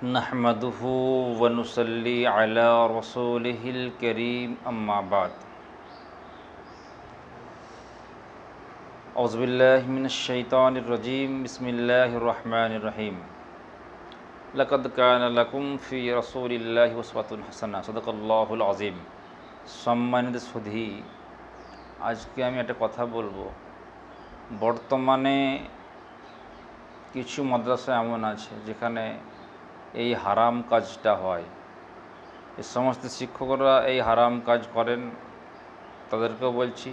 नहमदुहु व नुसल्ली अला रसूलिहिल करीम अम्मा बाद। औज़ु बिल्लाहि मिनश शैतानिर रजीम बिस्मिल्लाहिर रहमानिर रहीम। लक़द कान लकुम फ़ी रसूलिल्लाहि उस्वतुन हसना सदक़ल्लाहुल अज़ीम। सम्मानित सुधी, আজকে আমি একটা কথা বলবো। বর্তমানে কিছু মাদ্রাসা এমন আছে যেখানে এই হারাম কাজটা হয়। এই সমস্ত শিক্ষকরা এই হারাম কাজ করেন, তাদেরকেও বলছি,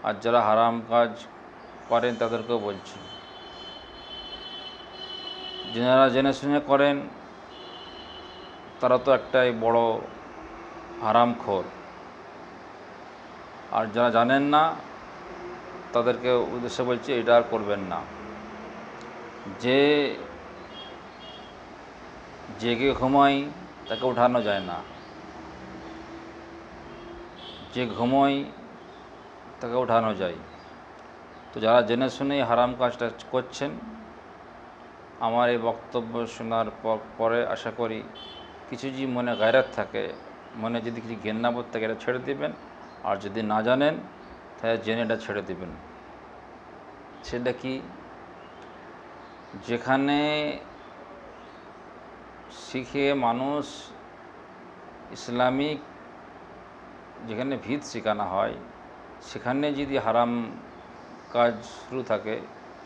আর যারা হারাম কাজ করেন তাদেরকেও বলছি। যারা জেনে শুনে করেন তারা তো একটাই বড় হারামখোর, আর যারা জানেন না তাদেরকে উদ্দেশ্যে বলছি এটা আর করবেন না। যে জেগে ঘুমায় তাকে উঠানো যায় না, যে ঘুমোয় তাকে উঠানো যায়। তো যারা জেনে শুনে হারাম কাজটা করছেন, আমার এই বক্তব্য শোনার পরে আশা করি কিছু যদি মনে গায়রাত থাকে, মনে যদি কিছু ঘেন্নাবোধ থাকে, এটা ছেড়ে দেবেন। আর যদি না জানেন তাহলে জেনে এটা ছেড়ে দেবেন। সেটা কি? যেখানে শিখে মানুষ ইসলামিক যেখানে ভিত শেখানো হয়, সেখানে যদি হারাম কাজ শুরু থাকে,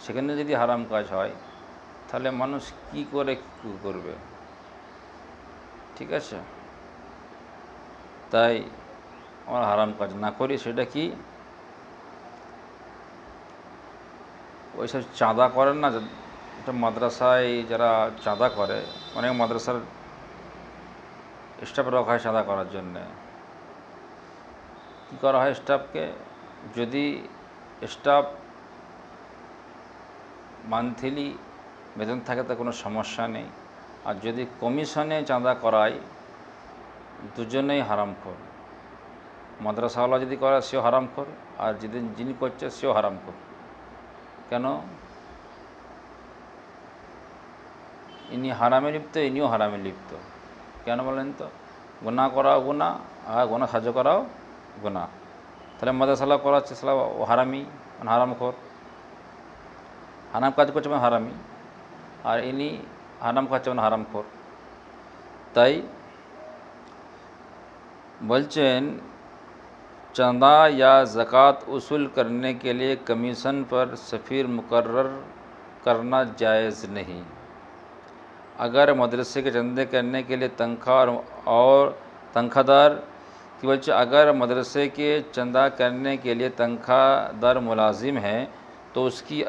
সেখানে যদি হারাম কাজ হয়, তাহলে মানুষ কি করে কী করবে? ঠিক আছে, তাই আমরা হারাম কাজ না করি। সেটা কি? ওইসব চাঁদা করেন না, এটা মাদ্রাসায় যারা চাঁদা করে, অনেক মাদ্রাসার স্টাফ রাখা হয় চাঁদা করার জন্যে। কী করা হয় স্টাফকে? যদি স্টাফ মান্থলি বেতন থাকে তা কোনো সমস্যা নেই, আর যদি কমিশনে চাঁদা করায়, দুজনেই হারামখোর। মাদ্রাসাওয়ালা যদি করে সেও হারামখোর, আর যিনি করছে সেও হারামখোর। কেন? ইনি হারামে লিপ্ত, ইনিও হারামে লিপ্ত। কেন বলেন তো? গুনাহ করাও গুনাহ, আর গুনাহ সাহায্য করাও গুনাহ। তাহলে মাদ্রাসাওয়ালা করাচ্ছে সালা ও হারামি, মানে হারামখোর। হারাম কাজ করছে মানে হারামি, আর ইনি হারাম খাচ্ছে মানে হারামখোর। তাই বলছেন, चंदा या ज़कात उसूल करने के लिए कमीशन पर सफ़ीर मुकर्रर करना जायज़ नहीं। अगर मदरसे के चंदे करने के लिए तनख्वाह और तनख्वाहदार की वजह, अगर मदरसे के चंदा करने के लिए तनख्वाहदार मुलाजिम है तो उसकी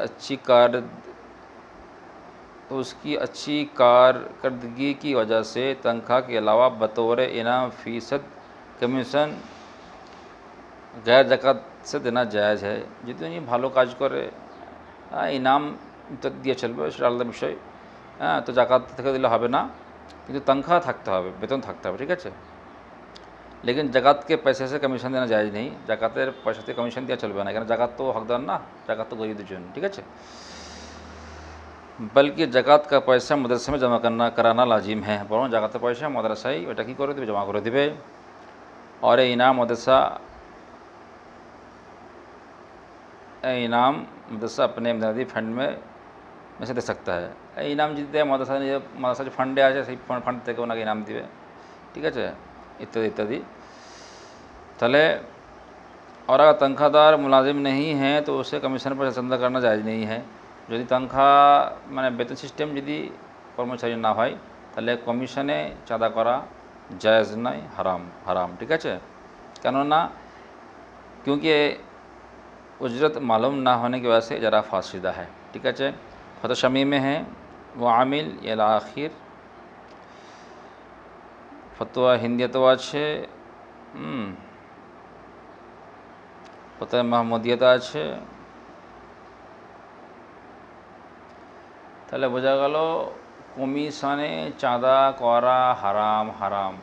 अच्छी कारकर्दगी की वजह से तनख्वाह के अलावा बतौर इनाम फ़ीसद कमीशन गैर জাকাত से देना जायज़ है। যদি উনি ভালো কাজ করে ইনাম তো দিয়ে চলবে, সেটা আলাদা বিষয়। তো জাকাত থেকে দিলে হবে না, কিন্তু তনখ্বাহ থাকতে হবে, বেতন থাকতে হবে। ঠিক আছে, लेकिन জাকাত के पैसे से कमीशन देना जायज़ नहीं। জাকাতের পয়সা থেকে কমিশন দেওয়া চলবে না, কেন জাকাত তো হকদার না, জাকাত তো গরিবদের জন্য। ঠিক আছে, बल्कि জাকাত का पैसा मदरसे में जमा कराना लाजिम है। বরং জাকাতের পয়সা মাদ্রাসায় ওটা কী করে দেবে? জমা করে দেবে। और इनाम मदरसा अपने इमदादी फंड में से दे सकता है। इनाम যদি দেয় মাদ্রাসা যে ফান্ডে আছে সেই ফান্ড থেকে ওনাকে ইনাম দিবে। ঠিক আছে, ইত্যাদি ইত্যাদি। তাহলে और अगर तनख्वाहदार मुलाजिम नहीं है तो उसे कमीशन पर चंदा करना जायज़ नहीं है। যদি তনখা মানে বেতন সিস্টেম যদি কর্মচারী না হয়, তাহলে কমিশনে চাঁদা করা জায়েজ নয়, হারাম। ঠিক আছে, কেননা क्योंकि उजरत मालूम ना होने की वजह से ज़रा फासिदा है। ठीक है, फतह शमी में है वो आमिल इला आखिर, फतवा हिंदियत আছে, फतवा महमूदियत আছে। তাহলে বোঝা গেল কমিশনে চাঁদা করা হারাম।